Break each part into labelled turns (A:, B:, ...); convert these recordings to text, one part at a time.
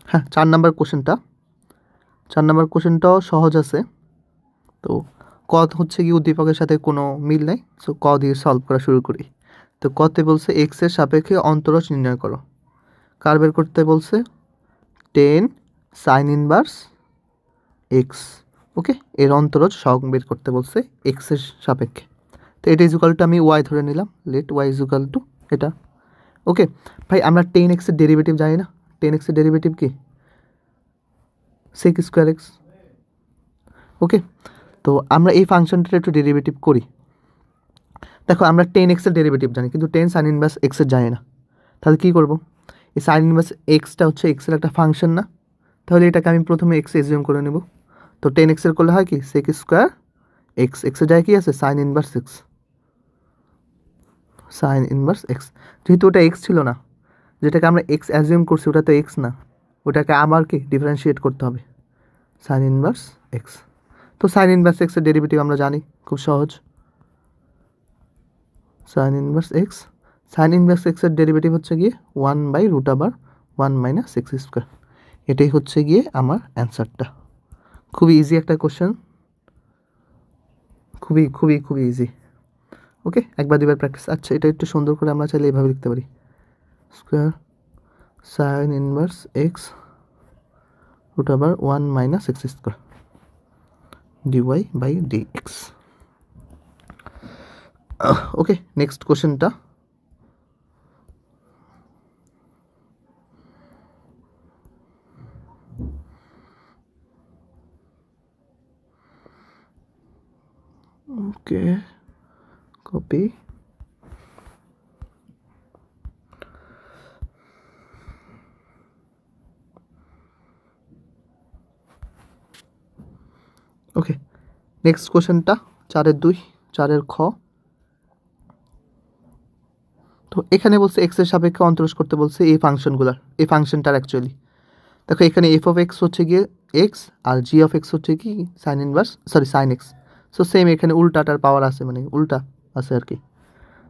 A: হ্যাঁ 4 নাম্বার কোশ্চেনটাও সহজ আছে। তো ক হচ্ছে কি উদ্দীপকের সাথে কোনো মিল নাই, সো ক দিয়ে সলভ করা শুরু করি। তো কতে বলছে এক্সের সাপেক্ষে অন্তরজ নির্ণয় করো। কার বের করতে বলছে? 10 সাইন ইনভার্স এক্স। ওকে, এর অন্তরজ সহগ বের করতে বলছে এক্সের সাপেক্ষে। তো এটা ইজুকাল টু আমি ওয়াই ধরে নিলাম, লেট ওয়াই ইজুকাল টু এটা। ওকে ভাই, আমরা 10x-এর ডেরিভেটিভ জানি না। 10x-এর ডেরিভেটিভ কি? sec square x. ওকে, তো আমরা এই ফাংশনটার একটু ডেরিভেটিভ করি। দেখো আমরা 10x-এর ডেরিভেটিভ জানি, কিন্তু 10 সাইন ইনভার্স এক্সের জানি না। তাহলে কী করবো? এই সাইন ইনভার্স এক্সটা হচ্ছে এক্সের একটা ফাংশন না? তাহলে এটাকে আমি প্রথমে এক্স এজিউম করে নেব। তো 10x-এর করলে হয় কি sec স্কোয়ার এক্স, এক্সের জায়গায় কী আছে? Sign inverse x. Sign inverse x, যেহেতু ওটা এক্স ছিল না, যেটাকে আমরা এক্স অ্যাজিউম করছি ওটা তো এক্স না, ওটাকে আবার কি ডিফারেন্সিয়েট করতে হবে, সাইন ইনভার্স এক্স। তো সাইন ইনভার্স এক্সের ডেরিভেটিভ আমরা জানি, খুব সহজ। সাইন ইনভার্স এক্সের ডেরিভেটিভ হচ্ছে গিয়ে 1/√1 - x স্কোয়ার। এটাই হচ্ছে গিয়ে আমার অ্যান্সারটা। খুবই ইজি একটা কোশ্চেন, খুবই খুবই খুবই ইজি। ওকে, একবার দুবার প্র্যাকটিস। আচ্ছা, এটা একটু সুন্দর করে আমরা চাইলে এইভাবে লিখতে পারি, square sine inverse x√1 - x square dy/dx। ওকে, নেক্সট কোশ্চেনটা। ওকে, কপি। ওকে, নেক্সট কোশ্চেনটা 4-2, 4 খ। তো এখানে বলছে এক্সের সাপেক্ষে অন্তরজ করতে বলছে এই ফাংশনগুলার, এই ফাংশনটার অ্যাকচুয়ালি দেখো এখানে এফ অফ এক্স হচ্ছে গিয়ে এক্স আর জি অফ এক্স হচ্ছে কি সাইন এক্স। সো সেম এখানে উল্টাটার পাওয়ার আছে, মানে উল্টা আছে আর কি।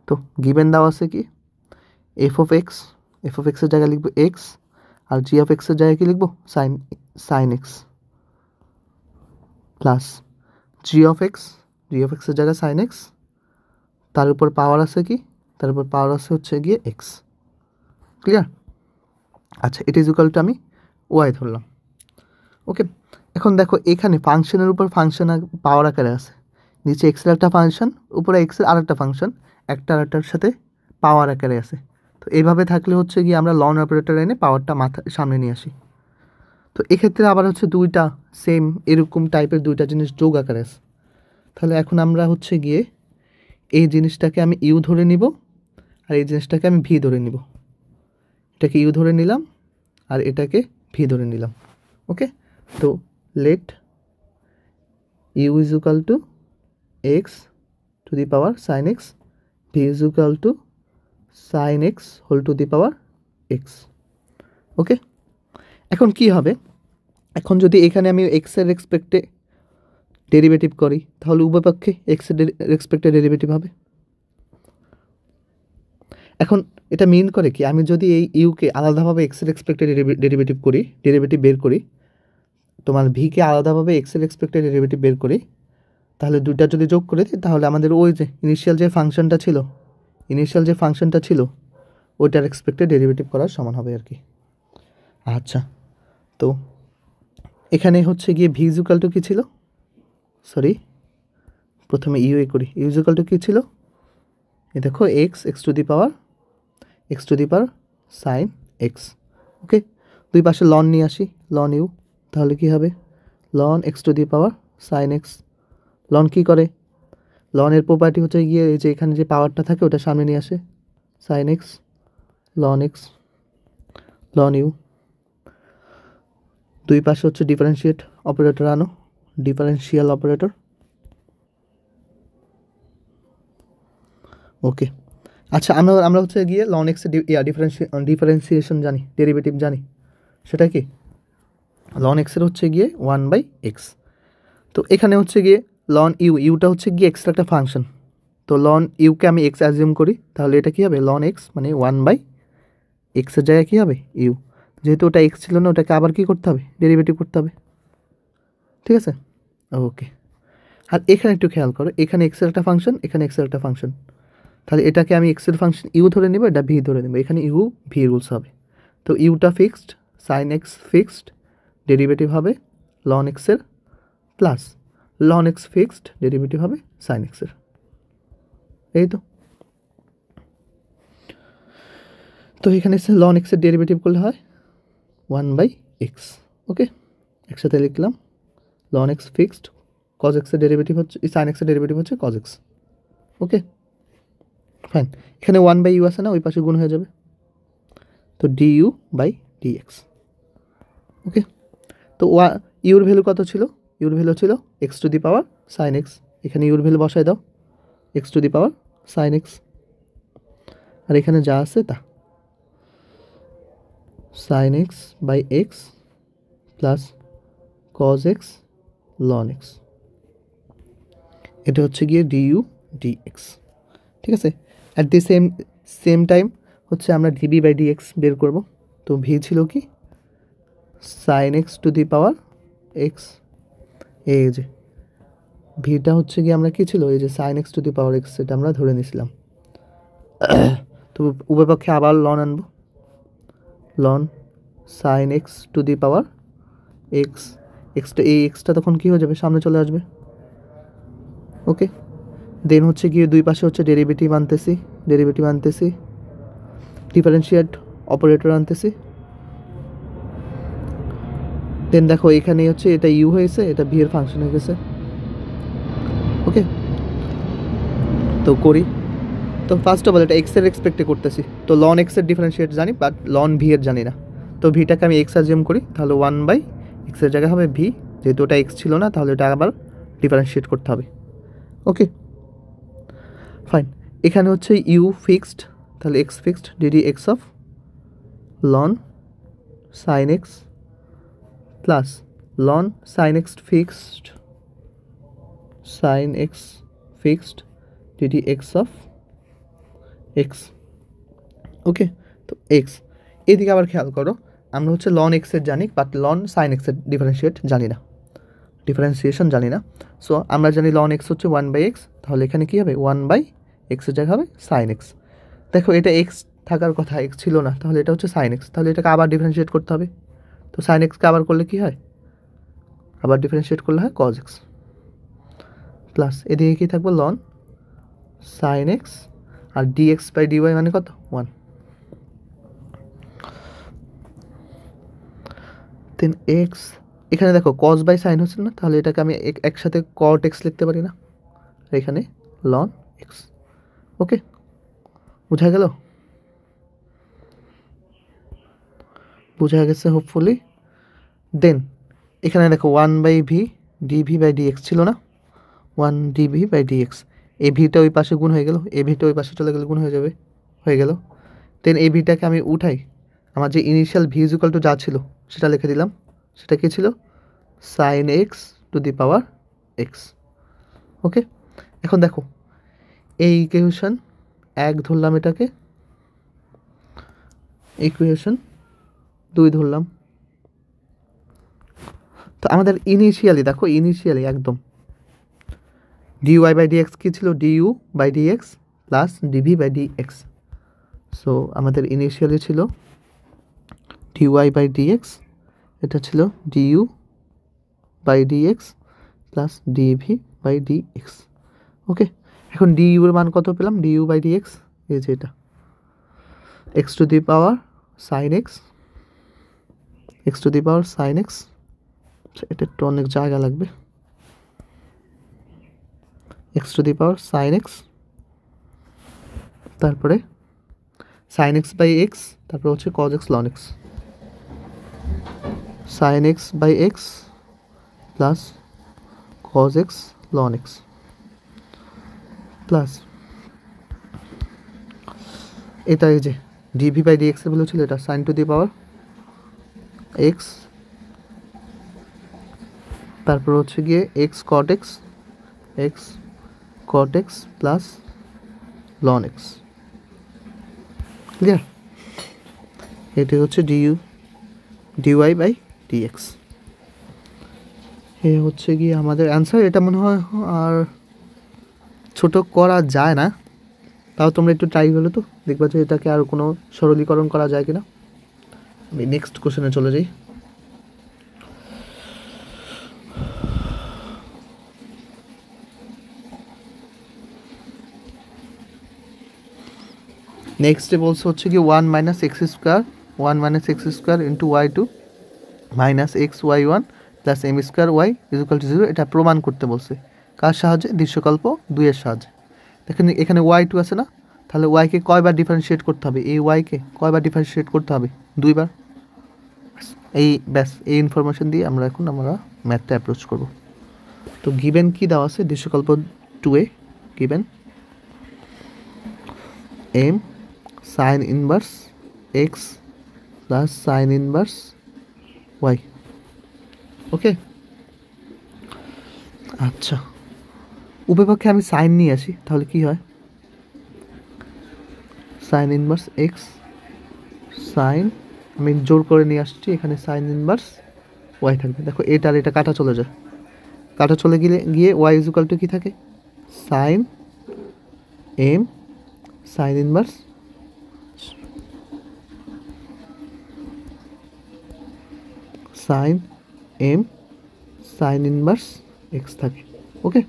A: তো গিভেন দেওয়া আছে কি এফ অফ এক্সের জায়গায় লিখবো এক্স, আর জি অফ এক্সের জায়গায় কি লিখবো sine x, plus g of এক্সের জায়গায় সাইন এক্স, তার উপর পাওয়ার আছে কি, তার উপর পাওয়ার আছে হচ্ছে গিয়ে এক্স। ক্লিয়ার? আচ্ছা, এটা ইজুকাল টু আমি ওয়াই ধরলাম। ওকে, এখন দেখো এখানে ফাংশনের উপর ফাংশন পাওয়ার আকারে আছে, নিচে এক্সের একটা ফাংশন, উপরে এক্সের আর একটা ফাংশন, একটা আরেকটার সাথে পাওয়ার আকারে আছে। তো এইভাবে থাকলে হচ্ছে গিয়ে আমরা লন অপারেটর এনে পাওয়ারটা সামনে নিয়ে আসি। তো এক্ষেত্রে আবার হচ্ছে দুইটা সেম এরকম টাইপের দুইটা জিনিস যোগ আকারে আছে। তাহলে এখন আমরা হচ্ছে গিয়ে এই জিনিসটাকে আমি ইউ ধরে নিব, আর এই জিনিসটাকে আমি ভি ধরে নিব। এটাকে ইউ ধরে নিলাম আর এটাকে ভি ধরে নিলাম। ওকে, তো let u is equal to x to the power sine x, v is equal to sine x whole to the power x. Okay, এখন কি হবে, এখন যদি এখানে আমি এক্সের রেসপেক্টে ডেরিভেটিভ করি তাহলে উভয় পক্ষে এক্সের রেসপেক্টে ডেরিভেটিভ হবে। এখন এটা মিন করে কি, আমি যদি এই ইউকে আলাদাভাবে এক্সের রেসপেক্টে ডেরিভেটিভ বের করি, তোমার ভিকে আলাদাভাবে এক্সের রেসপেক্টে ডেরিভেটিভ বের করি, তাহলে দুইটা যদি যোগ করে দিই তাহলে আমাদের ওই যে ইনিশিয়াল যে ফাংশনটা ছিল ওইটার এক্সপেক্টেড ডেরিভেটিভ করার সমান হবে আর কি। আচ্ছা, তো এখানে হচ্ছে গিয়ে ভি ইজুকাল টু কী ছিল, প্রথমে ইউ করি, ইউ ইজুকাল টু কী ছিল, এ দেখো x to the power sine x. Okay, দুই পাশে লন নিয়ে আসি, লন ইউ, তাহলে কি হবে ln x to the power sine x. Ln কী করে, লনের প্রপার্টি হচ্ছে গিয়ে এই যে এখানে যে পাওয়ারটা থাকে ওটা সামনে নিয়ে আসে, সাইন এক্স লন ইউ। দুই পাশে হচ্ছে ডিফারেন্সিয়েট অপারেটর আনো, ডিফারেন্সিয়াল অপারেটর। ওকে, আচ্ছা, আমরা হচ্ছে গিয়ে লন এক্সের ডিফারেন্সিয়েশন জানি, ডেরিভেটিভ জানি, সেটা কি লন এক্সের হচ্ছে গিয়ে 1/x। তো এখানে হচ্ছে গিয়ে লন ইউটা হচ্ছে গিয়ে এক্সের একটা ফাংশন, তো লন ইউকে আমি এক্স অ্যাজিউম করি, তাহলে এটা কী হবে লন এক্স মানে 1/x এর জায়গায় কী হবে ইউ, যেহেতু ওটা এক্স ছিল না, ওটাকে আবার কী করতে হবে, ডেরিভেটিভ করতে হবে। ঠিক আছে, ওকে। আর এখানে একটু খেয়াল করো, এখানে এক্সের একটা ফাংশন, এখানে এক্সের একটা ফাংশন, তাহলে এটাকে আমি এক্সের ফাংশন ইউ ধরে নেব, এটা ভি ধরে নেব। এখানে ইউ ভি রুলস হবে। তো ইউটা fixed, sine x fixed, derivative হবে লন এক্সের, plus loan x fixed, derivative হবে সাইন এক্সের। এই তো এখানে লন এক্সের ডেরিভেটিভ করলে হয় 1/x। ওকে, একসাথে লিখলাম লন এক্স ফিক্সড, কজ এক্সের ডেরিভেটিভ হচ্ছে, সাইন এক্সের ডেরিভেটিভ হচ্ছে কজ এক্স। ওকে ফাইন, এখানে 1/u আছে না, ওই পাশে গুণ হয়ে যাবে, তো du/dx। ওকে, তো ইউর ভ্যালু কত ছিল, ইউর ভ্যালু ছিল x to the power sine x, এখানে ইউর ভ্যালু বসায় দাও x to the power sine x, আর এখানে যা আছে তা sine x by x plus cos x ln x, এটা হচ্ছে গিয়ে du/dx। ঠিক আছে, অ্যাট দি সেম টাইম হচ্ছে আমরা dv/dx বের করব। তো ভি ছিল কি sine x to the power x, এই যে ভিটা হচ্ছে গিয়ে আমরা কী ছিল, এই যে sine x to the power x, সেটা আমরা ধরে নিয়েছিলাম। তো উভয় পক্ষে আবার লন আনব, loan sine x to the power x, extra এই এক্সটা তখন কী হয়ে যাবে, সামনে চলে আসবে। ওকে, দেন হচ্ছে গিয়ে দুই পাশে হচ্ছে ডেরিভেটিভ আনতেছি, ডিফারেন্সিয়েট অপারেটর আনতেছি। দেন দেখো এখানে হচ্ছে এটা ইউ হয়েছে, এটা ভি এর ফাংশন হয়ে গেছে। ওকে, তো করি, তো ফার্স্ট অফ অল এটা এক্সের এক্সপেক্টে করতেছি, তো লন এক্সের ডিফারেন্সিয়েট জানি, বাট লন ভি এর জানি না। তো ভিটাকে আমি এক্স অ্যাজিউম করি, তাহলে 1/x-এর জায়গায় হবে ভি, যেহেতু ওটা এক্স ছিল না তাহলে এটা আবার ডিফারেন্সিয়েট করতে হবে। ওকে ফাইন, এখানে হচ্ছে ইউ ফিক্সড, তাহলে x fixed d d x of ln sine x plus ln sine x fixed d d x of x. Okay, তো এক্স, এদিকে আবার খেয়াল করো, আমরা হচ্ছে লন এক্সের জানি, বাট লন সাইন এক্সের ডিফারেন্সিয়েশন জানি না। সো আমরা জানি লন এক্স হচ্ছে 1/x, তাহলে এখানে কী হবে 1/x-এর জায়গা হবে সাইন এক্স। দেখো এটা এক্স থাকার কথা, এক্স ছিল না, তাহলে এটা হচ্ছে সাইন এক্স, তাহলে এটাকে আবার ডিফারেন্সিয়েট করতে হবে। তো সাইন এক্সকে আবার করলে কী হয়, আবার ডিফারেন্সিয়েট করলে হয় কজ এক্স, প্লাস এদিকে কী থাকবে লন সাইন এক্স, আর dx/dy মানে কত 1। দেন এক্স, এখানে দেখো কজ বাই সাইন হচ্ছে না, তাহলে এটাকে আমি একসাথে কট এক্স লিখতে পারি না, এখানে লন এক্স। ওকে, বোঝা গেল, বোঝা গেছে হোপফুলি। দেন এখানে দেখো 1/v dv/dx ছিল না, 1 dv/dx, এই ভিটা ওই পাশে গুণ হয়ে গেল, এই ভিটা ওই পাশে চলে গেলে গুণ হয়ে গেল। দেন এই ভিটাকে আমি উঠাই, আমার যে ইনিশিয়াল ভি ইকুয়াল টু যা ছিল সেটা লিখে দিলাম, সেটা কী ছিল sine x to the power x. Okay, এখন দেখো এই ইকুয়েশন 1 ধরলাম, এটাকে ইকুয়েশন 2 ধরলাম। তো আমাদের ইনিশিয়ালি দেখো, ইনিশিয়ালি একদম dy/dx কী ছিল, du/dx প্লাস dv/dx। সো আমাদের ইনিশিয়ালি ছিল dy/dx, এটা ছিল du/dx প্লাস dv/dx। ওকে, এখন du এর মান কত পেলাম, du/dx এই যে এটা x to the power sine x to the power sine x, এটা একটু অনেক জায়গা লাগবে, x to the power sine x, তারপরে সাইন এক্স বাই এক্স, তারপরে হচ্ছে cos x ln x, sine x by x plus cos x ln x, plus এটা এই যে dv/dx এর ভ্যালু ছিল এটা sine to the power x, তারপর হচ্ছে গিয়ে x cot x plus loan x. Clear, এটি হচ্ছে ডিওয়াই বাই ডিএক্স। এ হচ্ছে গিয়ে আমাদের অ্যান্সার। এটা মনে হয় আর ছোট করা যায় না, তাও তোমরা একটু ট্রাই করলে তো দেখবা যে এটাকে আর কোনো সরলীকরণ করা যায় কিনা। আমি নেক্সট কোশ্চেনে চলে যাই। নেক্সটে বলছে হচ্ছে কি 1 minus x square into y2 minus x y1 plus m square y equal to 0। এটা প্রমাণ করতে বলছে কার সাহায্যে? দৃশ্যকল্প 2-এর সাহায্যে। দেখেন এখানে y2 আছে না, তাহলে ওয়াইকে কয়বার ডিফারেন্সিয়েট করতে হবে? এই ওয়াইকে কয়বার ডিফারেন্সিয়েট করতে হবে? 2বার। এই ব্যাস, এই ইনফরমেশন দিয়ে আমরা ম্যাথটা অ্যাপ্রোচ করব। তো গিভেন কি দেওয়া আছে? দৃশ্যকল্প 2-এ given m sine inverse x plus sine inverse y. Okay, আচ্ছা, উভয়পক্ষে আমি সাইন নিয়ে আসি, তাহলে কি হয়? সাইন ইনভার্স এক্স সাইন, আমি জোর করে নিয়ে আসছি, এখানে সাইন ইনভার্স ওয়াই থাকবে। দেখো এটা আর এটা কাটা চলে যায়, কাটা চলে গিয়ে ওয়াই ইজুকাল টু কী থাকে? Sine m sine inverse sine m sine inverse x থাকে। ওকে,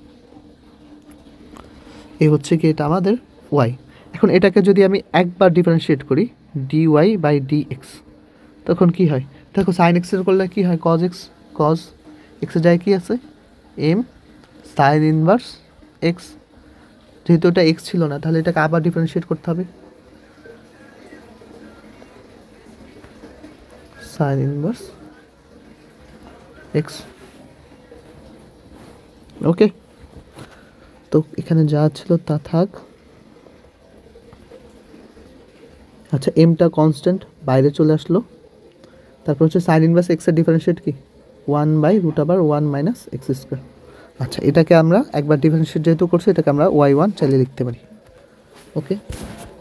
A: এই হচ্ছে কি এটা আমাদের ওয়াই। এখন এটাকে যদি আমি একবার ডিফারেন্সিয়েট করি d y by d x, তখন কী হয়? দেখো সাইন এক্সের করলে কী হয়? কজ এক্স, কজ এক্সের যায় কী আছে? M sine inverse x. যেহেতু এটা এক্স ছিল না, তাহলে এটাকে আবার ডিফারেন্সিয়েট করতে হবে, সাইন ইনভার্স এক্স। ওকে, তো এখানে যা ছিল তা থাক। আচ্ছা, এমটা কনস্ট্যান্ট বাইরে চলে আসলো। তারপর হচ্ছে সাইন ইনভার্স এক্সের ডিফারেন্সিয়েট কি? 1/√1 মাইনাস এক্স স্কোয়ার। আচ্ছা, এটাকে আমরা একবার ডিফারেন্সিয়েট যেহেতু করছি, এটাকে আমরা y1 চালিয়ে লিখতে পারি। ওকে,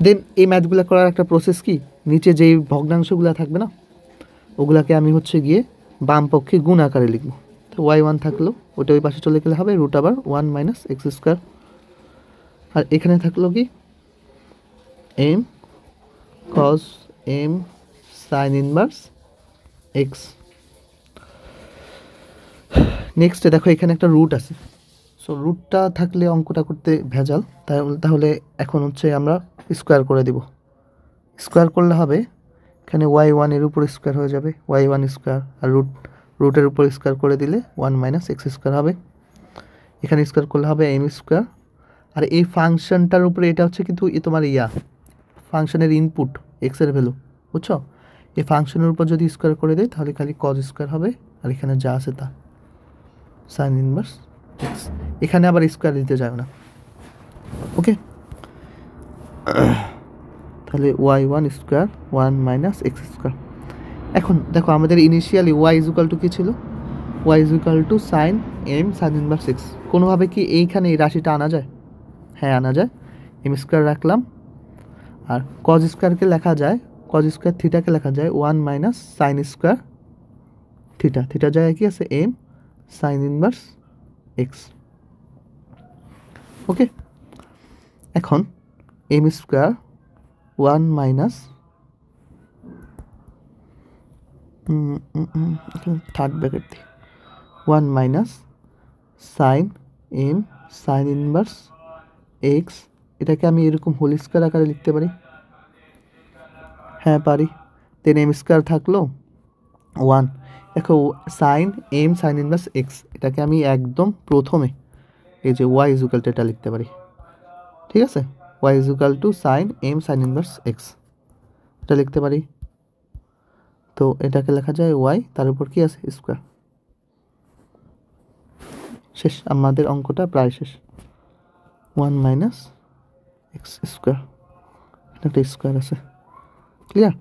A: দেন এই ম্যাথগুলো করার একটা প্রসেস কি? নিচে যেই ভগ্নাংশগুলো থাকবে না, ওগুলাকে আমি হচ্ছে গিয়ে বাম পক্ষে গুণ আকারে লিখব। তো y1 থাকলো, ওটা ওই পাশে চলে গেলে হবে √1 মাইনাস এক্স স্কোয়ার। আর এখানে থাকলো কি? M cos m sine inverse x. নেক্সটে দেখো এখানে একটা রুট আছে, সো রুটটা থাকলে অঙ্কটা করতে ভেজাল, তাহলে এখন হচ্ছে আমরা স্কোয়ার করে দিব। স্কোয়ার করলে হবে এখানে y1 এর উপর স্কোয়ার হয়ে যাবে y1 স্কোয়ার, আর রুটের উপর স্কোয়ার করে দিলে 1 মাইনাস এক্স স্কোয়ার হবে। এখানে স্কোয়ার করলে হবে এম স্কোয়ার। আর এই ফাংশনটার উপরে এটা হচ্ছে কিন্তু তোমার ফাংশনের ইনপুট এক্সের ভ্যালু, বুঝছো? এই ফাংশনের উপর যদি স্কোয়ার করে দেয় তাহলে খালি কজ স্কোয়ার হবে, আর এখানে যা আছে তা সাইন ইনভার্স এক্স। এখানে আবার স্কোয়ার দিতে যাবে না। ওকে, তাহলে y1 square 1 minus x square. এখন দেখো আমাদের ইনিশিয়ালি ওয়াই ইজুকাল টু কী ছিল? Y equal to sine m sine inverse x. কোনোভাবে কি এইখানে এই রাশিটা আনা যায়? হ্যাঁ, আনা যায়। এম স্কোয়ার রাখলাম, আর কজ স্কোয়ারকে লেখা যায়, কজ স্কোয়ার থিটাকে লেখা যায় 1 minus sine square theta. Theta জায়গায় কি আছে? M sine inverse x. Okay, এখন m square 1 minus third bracket দিই 1 minus sine m sine inverse x. এটাকে আমি এরকম হোল স্কোয়ার আকারে লিখতে পারি। হ্যাঁ পারি। দেন এম স্কোয়ার থাকলো 1। দেখো sine m sine inverse x, এটাকে আমি একদম প্রথমে এই যে ওয়াই ইজুকাল টু এটা লিখতে পারি। ঠিক আছে, y equal to sine m sine inverse x, এটা লিখতে পারি। তো এটাকে লেখা যায় ওয়াই, তার উপর কি আছে? স্কোয়ার। শেষ, আমাদের অঙ্কটা প্রায় শেষ। 1 মাইনাস এক্স স্কোয়ার, একটা স্কোয়ার আছে। ক্লিয়ার?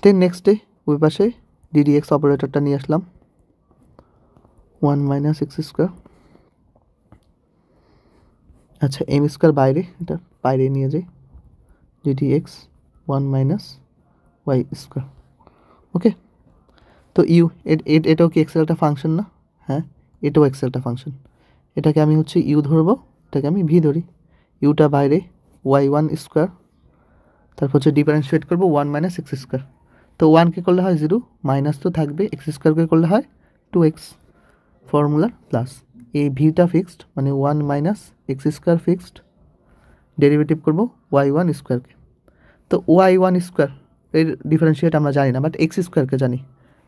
A: দেন নেক্সট ডে ওই পাশে ডিডি এক্স অপারেটরটা নিয়ে আসলাম, 1 মাইনাস এক্স স্কোয়ার। আচ্ছা, এম স্কোয়ার বাইরে, এটা বাইরে নিয়ে যাই, d d x 1 minus y square. Okay, তো ইউ এটাও কি এক্সের একটা ফাংশন না? হ্যাঁ, এটাও এক্সের একটা ফাংশন। এটাকে আমি হচ্ছে ইউ ধরবো, এটাকে আমি ভি ধরি। ইউটা বাইরে y1 স্কোয়ার, তারপর হচ্ছে ডিফারেন্সিয়েট করবো 1 মাইনাস এক্স স্কোয়ার। তো 1কে করলে হয় 0, মাইনাস তো থাকবে, এক্স স্কোয়ারকে করলে হয় 2x, ফর্মুলা প্লাস এই ভিটা ফিক্সড মানে 1 minus x square fixed, derivative করবো y1 স্কোয়ারকে। তো y1 স্কোয়ার এর ডিফারেন্সিয়েট আমরা জানি না, বাট এক্স স্কোয়ারকে জানি।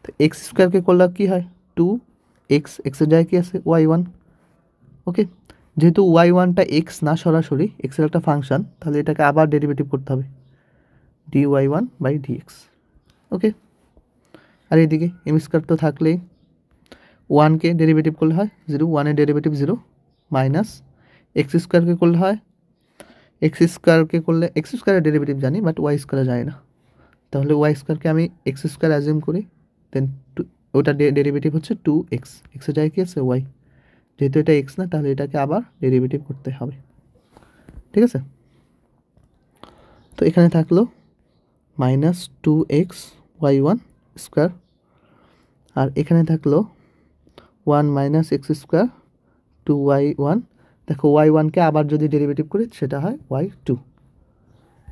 A: তো এক্স স্কোয়ারকে করলে কী হয় 2x, এক্সের জায়গায় কী আছে y1। ওকে, যেহেতু y1টা এক্স না সরাসরি এক্সের একটা ফাংশন, তাহলে এটাকে আবার ডেরিভেটিভ করতে হবে dy1 বাই dx। ওকে, আর এইদিকে এম স্কোয়ার তো থাকলেই 1কে ডেরিভেটিভ করলে হয় 0, 1-এর ডেরিভেটিভ 0, মাইনাস এক্স স্কোয়ারকে করলে হয় এক্স স্কোয়ারের ডেরিভেটিভ জানি বাট ওয়াই স্কোয়ারে জানি না, তাহলে ওয়াই স্কোয়ারকে আমি এক্স স্কোয়ার অ্যাজিউম করি, দেন ওটা ডেরিভেটিভ হচ্ছে 2x, এক্সের জায়গায় কী আছে ওয়াই, যেহেতু এটা এক্স না তাহলে এটাকে আবার ডেরিভেটিভ করতে হবে। ঠিক আছে, তো এখানে থাকলো মাইনাস 2x y1 স্কোয়ার, আর এখানে থাকলো 1 মাইনাস এক্স স্কোয়ার 2y1। দেখো y1কে আবার যদি ডেরিভেটিভ করি সেটা হয় y2।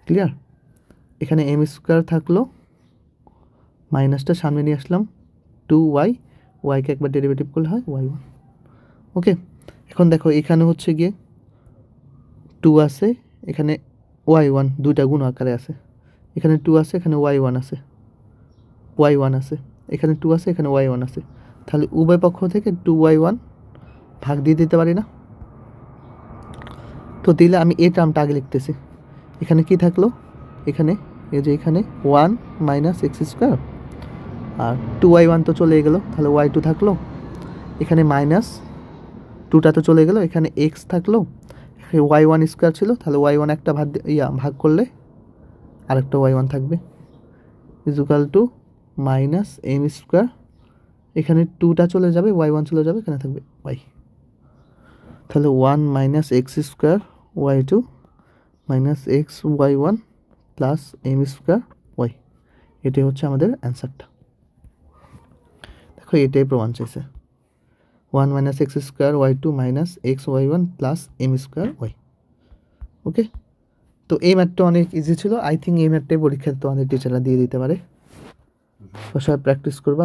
A: ক্লিয়ার, এখানে এম স্কোয়ার থাকলো, মাইনাসটা সামনে নিয়ে আসলাম 2y, ওয়াইকে একবার ডেরিভেটিভ করলে হয় y1। ওকে, এখন দেখো এখানে হচ্ছে গিয়ে 2 আছে, এখানে y1 দুইটা গুণ আকারে আছে, এখানে 2 আছে, এখানে y1 আছে, এখানে 2 আছে, এখানে y1 আছে, তাহলে উভয় পক্ষ থেকে 2y1 ভাগ দিয়ে দিতে পারি না? তো দিলে আমি এই টার্মটা আগে লিখতেছি। এখানে কি থাকলো, এখানে এই যে এখানে 1 মাইনাস এক্স স্কোয়ার, আর 2y1 তো চলে গেলো, তাহলে y2 থাকলো, এখানে মাইনাস 2টা তো চলে গেলো, এখানে এক্স থাকলো, y1 স্কোয়ার ছিল, তাহলে y1 একটা ভাগ করলে আরেকটা y1 থাকবে, equal to minus m square, এখানে 2টা চলে যাবে, y1 চলে যাবে, এখানে থাকবে y, তাহলে 1 minus x square y2 minus x y1 plus m square y, এটাই হচ্ছে আমাদের অ্যান্সারটা। দেখো এটাই প্রমাণ চাইছে, 1 minus x square y2 minus x y1 plus m square y। Okay, তো এই ম্যাথটা অনেক ইজি ছিল, আই থিঙ্ক এই ম্যাথটাই পরীক্ষায় তোমাদের টিচাররা দিয়ে দিতে পারে, সবাই প্র্যাকটিস করবা।